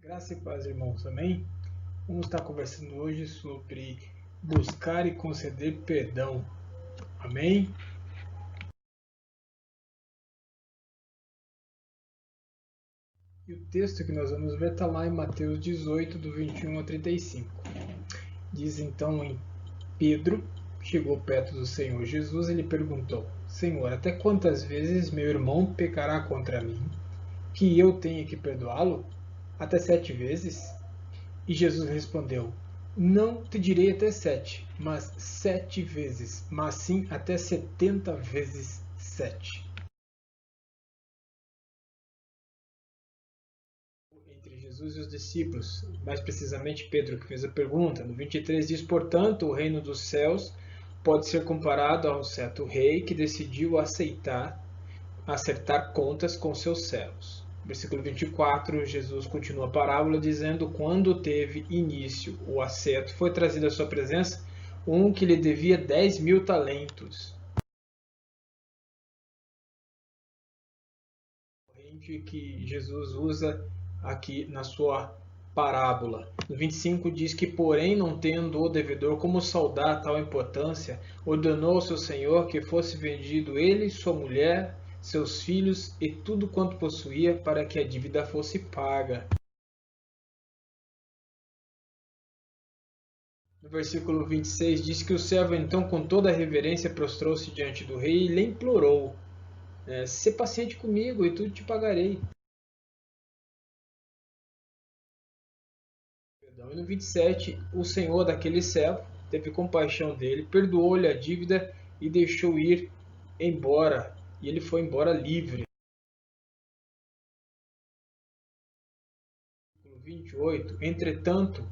Graça e paz, irmãos, amém? Vamos estar conversando hoje sobre buscar e conceder perdão, amém? E o texto que nós vamos ver está lá em Mateus 18, do 21 a 35. Diz então em Pedro, chegou perto do Senhor Jesus e lhe perguntou: Senhor, até quantas vezes meu irmão pecará contra mim, que eu tenha que perdoá-lo? Até 7 vezes? E Jesus respondeu: Não te direi até 7, mas 7 vezes, mas sim até 70 vezes 7. Entre Jesus e os discípulos, mais precisamente Pedro, que fez a pergunta. No 23 diz: Portanto, o reino dos céus pode ser comparado a um certo rei que decidiu acertar contas com seus servos. Versículo 24, Jesus continua a parábola dizendo: Quando teve início o acerto, foi trazido à sua presença um que lhe devia 10.000 talentos. Que Jesus usa aqui na sua parábola. No 25 diz que, porém, não tendo o devedor como saudar tal importância, ordenou ao seu senhor que fosse vendido ele, sua mulher, seus filhos e tudo quanto possuía, para que a dívida fosse paga. No versículo 26 diz que o servo então com toda a reverência prostrou-se diante do rei e lhe implorou: "Sê paciente comigo e tudo te pagarei." E no 27, o senhor daquele servo teve compaixão dele, perdoou-lhe a dívida e deixou ir embora. E ele foi embora livre. No 28, entretanto,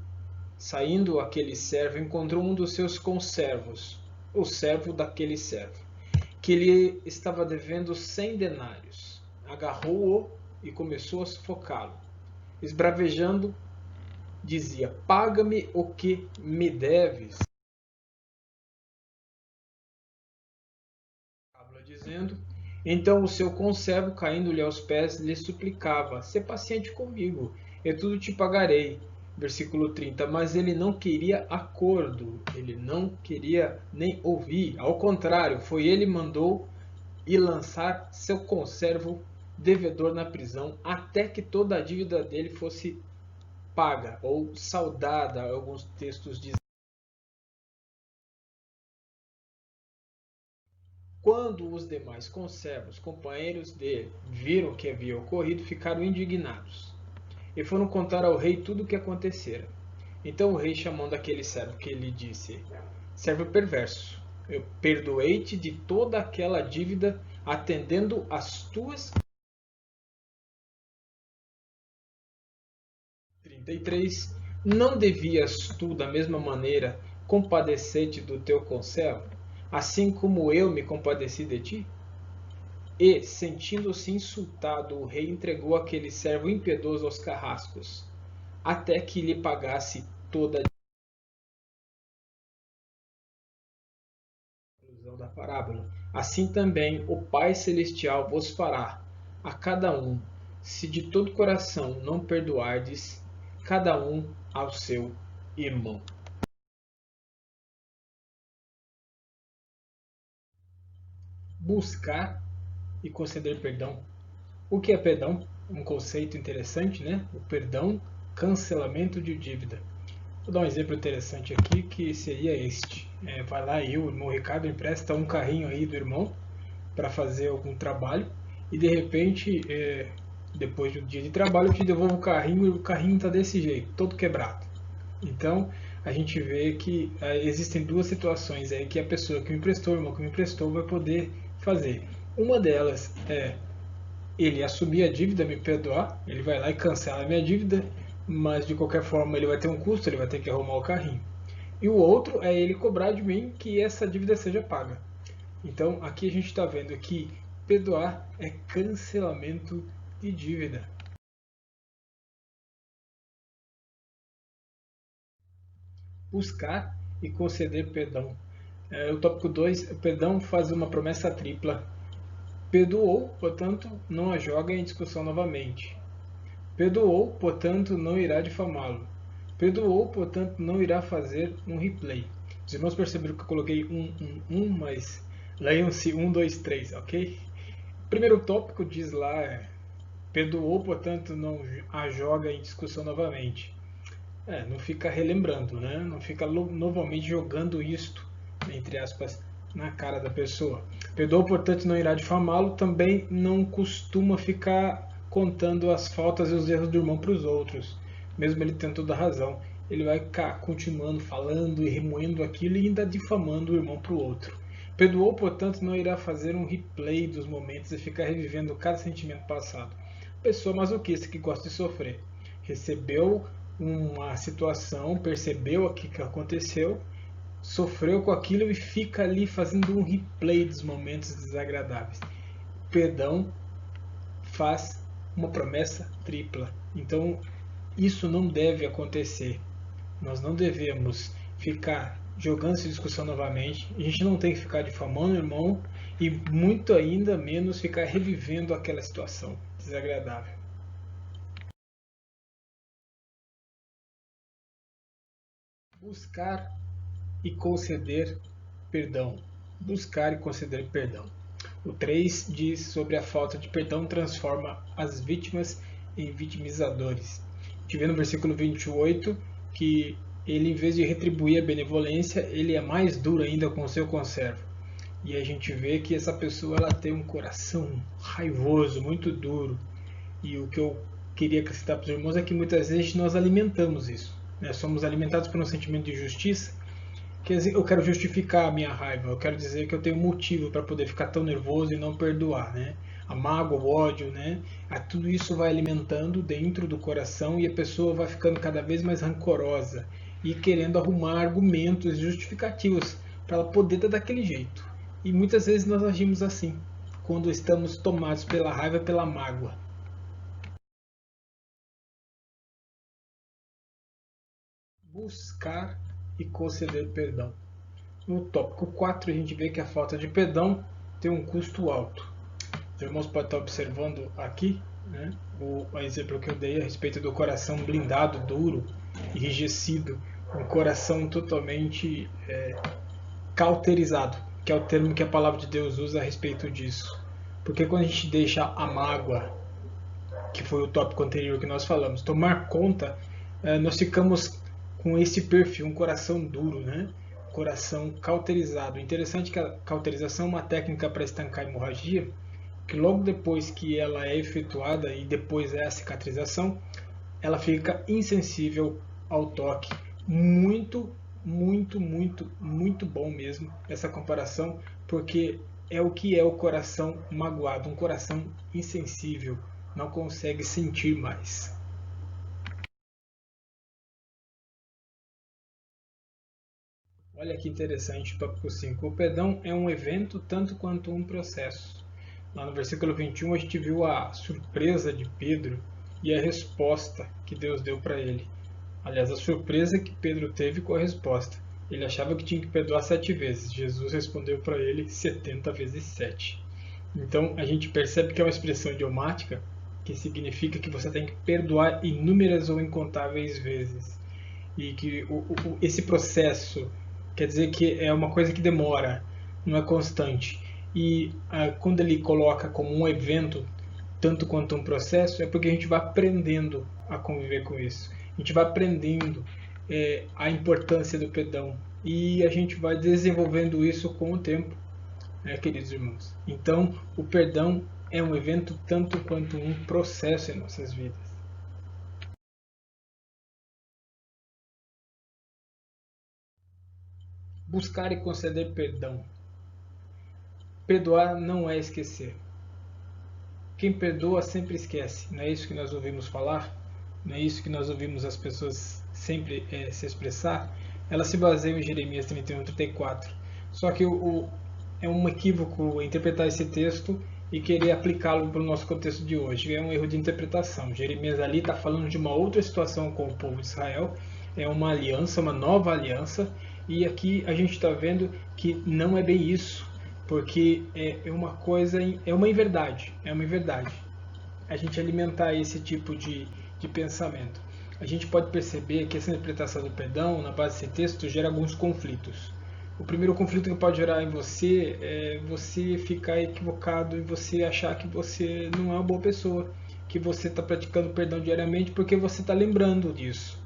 saindo aquele servo, encontrou um dos seus conservos, o servo daquele servo, que lhe estava devendo 100 denários. Agarrou-o e começou a sufocá-lo. Esbravejando, dizia: "Paga-me o que me deves." Dizendo: Então o seu conservo, caindo-lhe aos pés, lhe suplicava: "Sê paciente comigo, e tudo te pagarei." Versículo 30. Mas ele não queria acordo, ele não queria nem ouvir. Ao contrário, foi ele que mandou ir lançar seu conservo devedor na prisão, até que toda a dívida dele fosse paga ou saldada, alguns textos dizem. Quando os demais conservos, companheiros dele, viram o que havia ocorrido, ficaram indignados e foram contar ao rei tudo o que acontecera. Então o rei, chamando aquele servo, que lhe disse: "Servo perverso, eu perdoei-te de toda aquela dívida, atendendo às tuas." 33. Não devias tu, da mesma maneira, compadecer-te do teu conservo, assim como eu me compadeci de ti? E, sentindo-se insultado, o rei entregou aquele servo impiedoso aos carrascos, até que lhe pagasse toda a conclusão da parábola. Assim também o Pai Celestial vos fará a cada um, se de todo coração não perdoardes cada um ao seu irmão. Buscar e conceder perdão. O que é perdão? Um conceito interessante, né? O perdão, cancelamento de dívida. Vou dar um exemplo interessante aqui, que seria este. Vai lá o irmão Ricardo empresta um carrinho aí do irmão para fazer algum trabalho e de repente, depois de um dia de trabalho, eu te devolvo o carrinho e o carrinho está desse jeito, todo quebrado. Então, a gente vê que existem duas situações aí que a pessoa que me emprestou, o irmão que me emprestou, vai poder fazer. Uma delas é ele assumir a dívida, me perdoar, ele vai lá e cancela a minha dívida, mas de qualquer forma ele vai ter um custo, ele vai ter que arrumar o carrinho. E o outro é ele cobrar de mim que essa dívida seja paga. Então aqui a gente está vendo que perdoar é cancelamento de dívida. Buscar e conceder perdão. O tópico 2, perdão faz uma promessa tripla. Perdoou, portanto, não a joga em discussão novamente. Perdoou, portanto, não irá difamá-lo. Perdoou, portanto, não irá fazer um replay. Os irmãos perceberam que eu coloquei mas leiam-se 1, 2, 3, ok? Primeiro tópico diz lá, perdoou, portanto, não a joga em discussão novamente. Não fica relembrando, né? Não fica novamente jogando isto, entre aspas, na cara da pessoa. Perdoou, portanto, não irá difamá-lo, também não costuma ficar contando as faltas e os erros do irmão para os outros, mesmo ele tendo toda a razão. Ele vai ficar continuando falando e remoendo aquilo e ainda difamando o irmão para o outro. Perdoou, portanto, não irá fazer um replay dos momentos e ficar revivendo cada sentimento passado. Pessoa masoquista que gosta de sofrer. Recebeu uma situação, percebeu o que aconteceu, sofreu com aquilo e fica ali fazendo um replay dos momentos desagradáveis. Perdão faz uma promessa tripla. Então, isso não deve acontecer. Nós não devemos ficar jogando essa discussão novamente. A gente não tem que ficar difamando o irmão e muito ainda menos ficar revivendo aquela situação desagradável. Buscar e conceder perdão. Buscar e conceder perdão. O 3 diz sobre a falta de perdão transforma as vítimas em vitimizadores. A gente vê no versículo 28 que ele, em vez de retribuir a benevolência, ele é mais duro ainda com o seu conservo. E a gente vê que essa pessoa ela tem um coração raivoso, muito duro. E o que eu queria acrescentar para os irmãos é que muitas vezes nós alimentamos isso. Somos alimentados por um sentimento de justiça. Quer dizer, eu quero justificar a minha raiva, eu quero dizer que eu tenho motivo para poder ficar tão nervoso e não perdoar, né? A mágoa, o ódio, né? Tudo isso vai alimentando dentro do coração e a pessoa vai ficando cada vez mais rancorosa e querendo arrumar argumentos justificativos para ela poder estar daquele jeito. E muitas vezes nós agimos assim, quando estamos tomados pela raiva e pela mágoa. Buscar e conceder perdão. No tópico 4, a gente vê que a falta de perdão tem um custo alto. Os irmãos podem estar observando aqui, né, o exemplo que eu dei a respeito do coração blindado, duro, enrijecido, um coração totalmente cauterizado, que é o termo que a palavra de Deus usa a respeito disso. Porque quando a gente deixa a mágoa, que foi o tópico anterior que nós falamos, tomar conta, nós ficamos com esse perfil, um coração duro, né? Coração cauterizado. Interessante que a cauterização é uma técnica para estancar a hemorragia, que logo depois que ela é efetuada e depois é a cicatrização, ela fica insensível ao toque. Muito bom mesmo essa comparação, porque é o que é o coração magoado, um coração insensível, não consegue sentir mais. Olha que interessante o tópico 5. O perdão é um evento tanto quanto um processo. Lá no versículo 21 a gente viu a surpresa de Pedro e a resposta que Deus deu para ele. Aliás, a surpresa que Pedro teve com a resposta. Ele achava que tinha que perdoar 7 vezes. Jesus respondeu para ele 70 vezes 7. Então a gente percebe que é uma expressão idiomática que significa que você tem que perdoar inúmeras ou incontáveis vezes. E que esse processo quer dizer que é uma coisa que demora, não é constante. E quando ele coloca como um evento, tanto quanto um processo, é porque a gente vai aprendendo a conviver com isso. A gente vai aprendendo a importância do perdão. E a gente vai desenvolvendo isso com o tempo, né, queridos irmãos? Então, o perdão é um evento tanto quanto um processo em nossas vidas. Buscar e conceder perdão. Perdoar não é esquecer. Quem perdoa sempre esquece. Não é isso que nós ouvimos falar? Não é isso que nós ouvimos as pessoas sempre se expressar? Elas se baseiam em Jeremias 31, 34. Só que é um equívoco interpretar esse texto e querer aplicá-lo para o nosso contexto de hoje. É um erro de interpretação. Jeremias ali está falando de uma outra situação com o povo de Israel. É uma aliança, uma nova aliança. E aqui a gente está vendo que não é bem isso. Porque é uma coisa, é uma inverdade. A gente alimentar esse tipo de de pensamento. A gente pode perceber que essa interpretação do perdão, na base desse texto, gera alguns conflitos. O primeiro conflito que pode gerar em você é você ficar equivocado e você achar que você não é uma boa pessoa, que você está praticando perdão diariamente porque você está lembrando disso.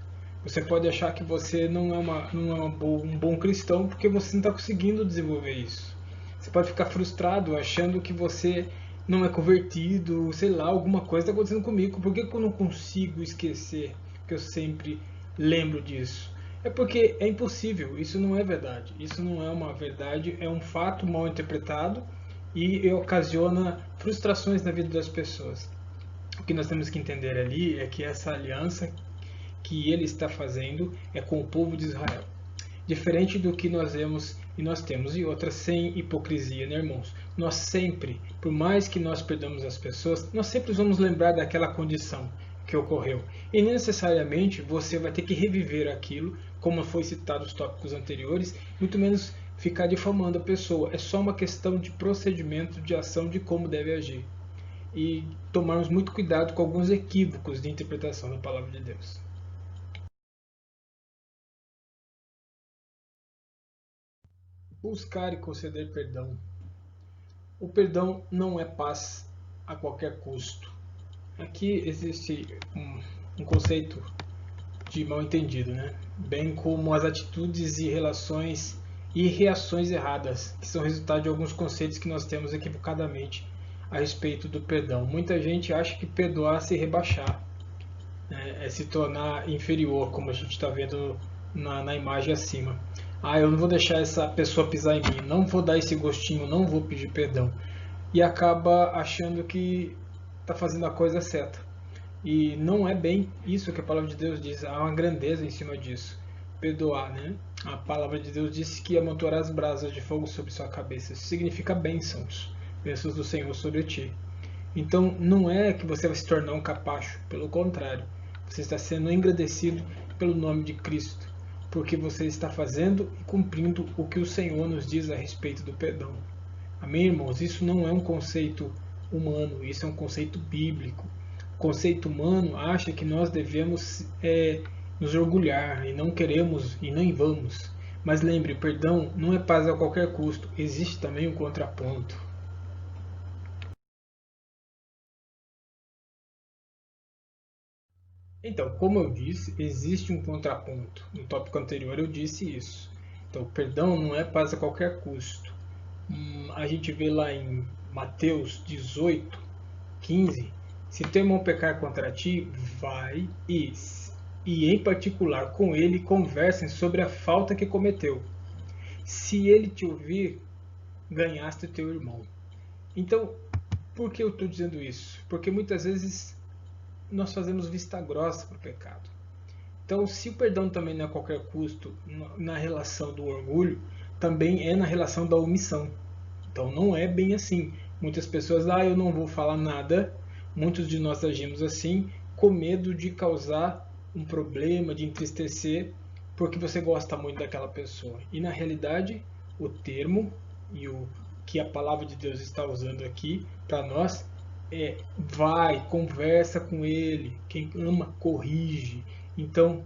Você pode achar que você não é um bom cristão porque você não está conseguindo desenvolver isso. Você pode ficar frustrado achando que você não é convertido, sei lá, alguma coisa está acontecendo comigo. Por que eu não consigo esquecer que eu sempre lembro disso? É porque é impossível, isso não é verdade. Isso não é uma verdade, é um fato mal interpretado e ocasiona frustrações na vida das pessoas. O que nós temos que entender ali é que essa aliança que ele está fazendo é com o povo de Israel. Diferente do que nós vemos e nós temos, e outra sem hipocrisia, né, irmãos? Nós sempre, por mais que nós perdamos as pessoas, nós sempre vamos lembrar daquela condição que ocorreu. E necessariamente você vai ter que reviver aquilo, como foi citado nos tópicos anteriores, muito menos ficar difamando a pessoa. É só uma questão de procedimento, de ação, de como deve agir. E tomarmos muito cuidado com alguns equívocos de interpretação da palavra de Deus. Buscar e conceder perdão. O perdão não é paz a qualquer custo. Aqui existe um conceito de mal entendido, né? Bem como as atitudes e relações e reações erradas, que são resultado de alguns conceitos que nós temos equivocadamente a respeito do perdão. Muita gente acha que perdoar é se rebaixar, né? É se tornar inferior, como a gente está vendo na imagem acima. Eu não vou deixar essa pessoa pisar em mim, não vou dar esse gostinho, não vou pedir perdão. E acaba achando que está fazendo a coisa certa. E não é bem isso que a palavra de Deus diz, há uma grandeza em cima disso. Perdoar, né? A palavra de Deus disse que amontoará as brasas de fogo sobre sua cabeça. Isso significa bênçãos, bênçãos do Senhor sobre ti. Então não é que você vai se tornar um capacho, pelo contrário, você está sendo engrandecido pelo nome de Cristo, porque você está fazendo e cumprindo o que o Senhor nos diz a respeito do perdão. Amém, irmãos? Isso não é um conceito humano, isso é um conceito bíblico. O conceito humano acha que nós devemos nos orgulhar e não queremos e nem vamos. Mas lembre, perdão não é paz a qualquer custo, existe também um contraponto. Então, como eu disse, existe um contraponto. No tópico anterior eu disse isso. Então, o perdão não é paz a qualquer custo. A gente vê lá em Mateus 18, 15, se teu irmão pecar contra ti, vai e em particular com ele conversem sobre a falta que cometeu. Se ele te ouvir, ganhaste o teu irmão. Então, por que eu estou dizendo isso? Porque muitas vezes nós fazemos vista grossa para o pecado. Então, se o perdão também não é a qualquer custo na relação do orgulho, também é na relação da omissão. Então, não é bem assim. Muitas pessoas, eu não vou falar nada. Muitos de nós agimos assim, com medo de causar um problema, de entristecer, porque você gosta muito daquela pessoa. E na realidade, o termo e o que a palavra de Deus está usando aqui para nós vai, conversa com ele. Quem ama, corrige. Então,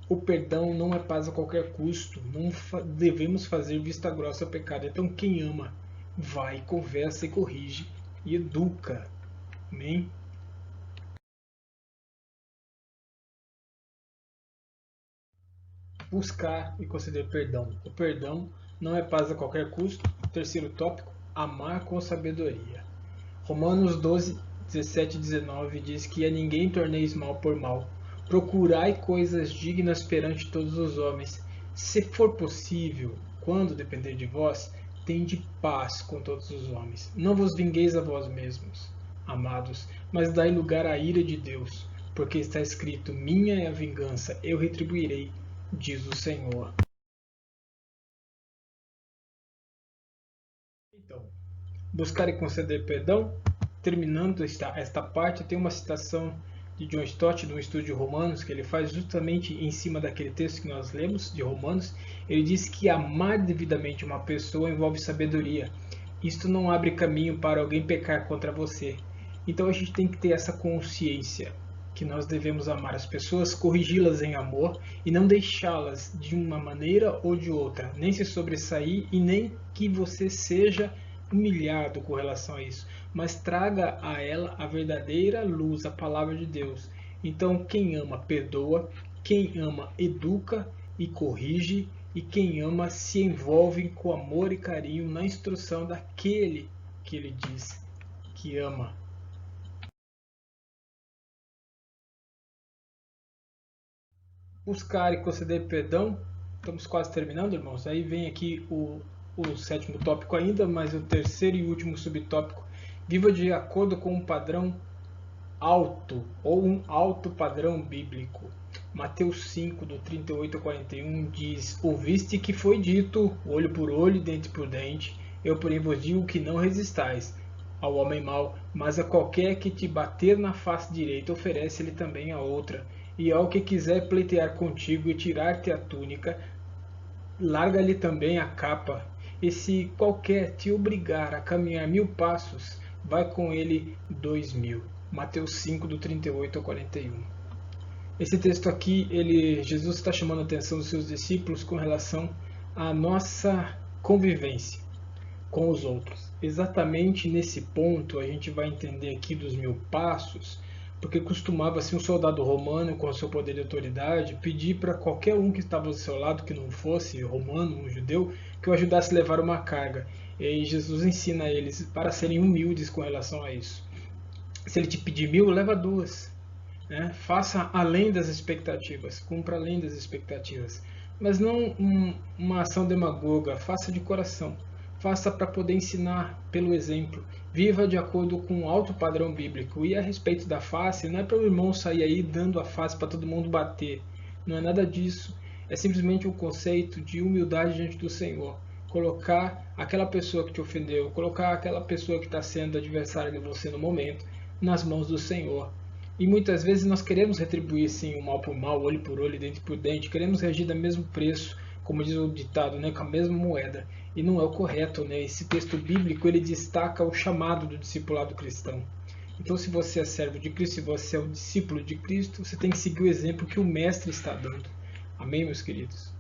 o perdão não é paz a qualquer custo. Não devemos fazer vista grossa ao pecado. Então, quem ama, vai, conversa e corrige e educa. Amém? Buscar e conceder perdão. O perdão não é paz a qualquer custo. Terceiro tópico, amar com sabedoria. Romanos 12, 17 e 19 diz que a ninguém torneis mal por mal. Procurai coisas dignas perante todos os homens. Se for possível, quando depender de vós, tende paz com todos os homens. Não vos vingueis a vós mesmos, amados, mas dai lugar à ira de Deus, porque está escrito: minha é a vingança, eu retribuirei, diz o Senhor. Então, buscar e conceder perdão. Terminando esta parte, tem uma citação de John Stott, no estudo de Romanos, que ele faz justamente em cima daquele texto que nós lemos, de Romanos. Ele diz que amar devidamente uma pessoa envolve sabedoria. Isto não abre caminho para alguém pecar contra você. Então a gente tem que ter essa consciência. que nós devemos amar as pessoas, corrigi-las em amor e não deixá-las de uma maneira ou de outra, nem se sobressair e nem que você seja humilhado com relação a isso, mas traga a ela a verdadeira luz, a palavra de Deus. Então, quem ama, perdoa, quem ama, educa e corrige, e quem ama se envolve com amor e carinho na instrução daquele que ele diz que ama. Buscar e conceder perdão. Estamos quase terminando, irmãos. Aí vem aqui o sétimo tópico ainda, mas o terceiro e último subtópico. Viva de acordo com um padrão alto, ou um alto padrão bíblico. Mateus 5, do 38 ao 41, diz: Ouviste que foi dito, olho por olho, dente por dente. Eu, porém, vos digo que não resistais ao homem mau, mas a qualquer que te bater na face direita, oferece-lhe também a outra. E ao que quiser pleitear contigo e tirar-te a túnica, larga-lhe também a capa. E se qualquer te obrigar a caminhar 1000 passos, vai com ele 2000. Mateus 5, do 38 ao 41. Esse texto aqui, Jesus está chamando a atenção dos seus discípulos com relação à nossa convivência com os outros. Exatamente nesse ponto a gente vai entender aqui dos 1000 passos, porque costumava-se um soldado romano, com o seu poder de autoridade, pedir para qualquer um que estava ao seu lado, que não fosse romano, um judeu, que o ajudasse a levar uma carga. E Jesus ensina a eles para serem humildes com relação a isso. Se ele te pedir 1000, leva 2. Né? Faça além das expectativas, cumpra além das expectativas. Mas não uma ação demagoga, faça de coração. Faça para poder ensinar pelo exemplo. Viva de acordo com um alto padrão bíblico. E a respeito da face, não é para o irmão sair aí dando a face para todo mundo bater. Não é nada disso. É simplesmente um conceito de humildade diante do Senhor. Colocar aquela pessoa que te ofendeu, colocar aquela pessoa que está sendo adversária de você no momento, nas mãos do Senhor. E muitas vezes nós queremos retribuir sim o mal por mal, olho por olho, dente por dente. Queremos reagir do mesmo preço, como diz o ditado, né, com a mesma moeda. E não é o correto, né? Esse texto bíblico ele destaca o chamado do discipulado cristão. Então, se você é servo de Cristo, se você é o discípulo de Cristo, você tem que seguir o exemplo que o Mestre está dando. Amém, meus queridos?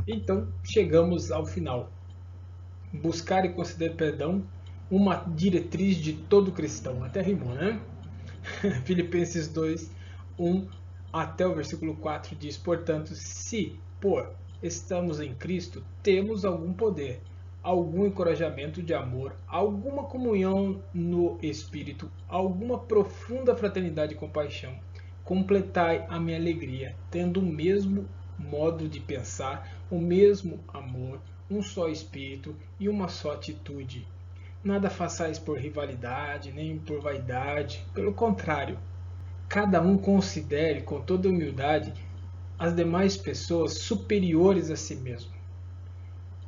Então, chegamos ao final. Buscar e conceder perdão, uma diretriz de todo cristão. Até rimou, né? Filipenses 2, 1 até o versículo 4 diz: Portanto, se, estamos em Cristo, temos algum poder, algum encorajamento de amor, alguma comunhão no Espírito, alguma profunda fraternidade e compaixão, completai a minha alegria, tendo o mesmo modo de pensar, o mesmo amor, um só Espírito e uma só atitude. Nada façais por rivalidade, nem por vaidade, pelo contrário, cada um considere com toda humildade as demais pessoas superiores a si mesmo.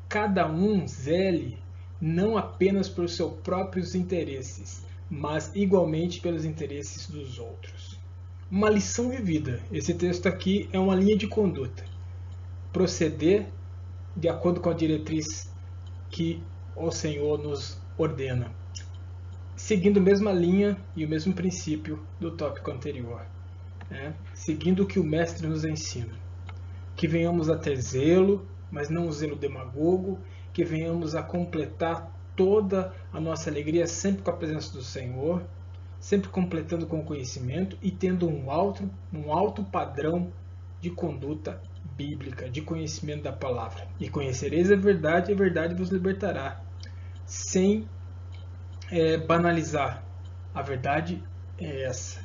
Cada um zele não apenas por seus próprios interesses, mas igualmente pelos interesses dos outros. Uma lição vivida. Esse texto aqui é uma linha de conduta. Proceder de acordo com a diretriz que o Senhor nos ordena, seguindo a mesma linha e o mesmo princípio do tópico anterior, né? Seguindo o que o Mestre nos ensina. Que venhamos a ter zelo, mas não um zelo demagogo, que venhamos a completar toda a nossa alegria sempre com a presença do Senhor, sempre completando com o conhecimento e tendo um alto padrão de conduta bíblica, de conhecimento da palavra. E conhecereis a verdade vos libertará. Sem banalizar. A verdade é essa.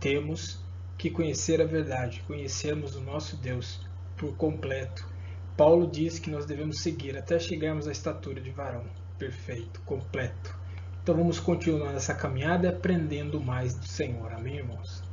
Temos que conhecer a verdade, conhecermos o nosso Deus por completo. Paulo diz que nós devemos seguir até chegarmos à estatura de varão perfeito, completo. Então vamos continuar nessa caminhada aprendendo mais do Senhor. Amém, irmãos?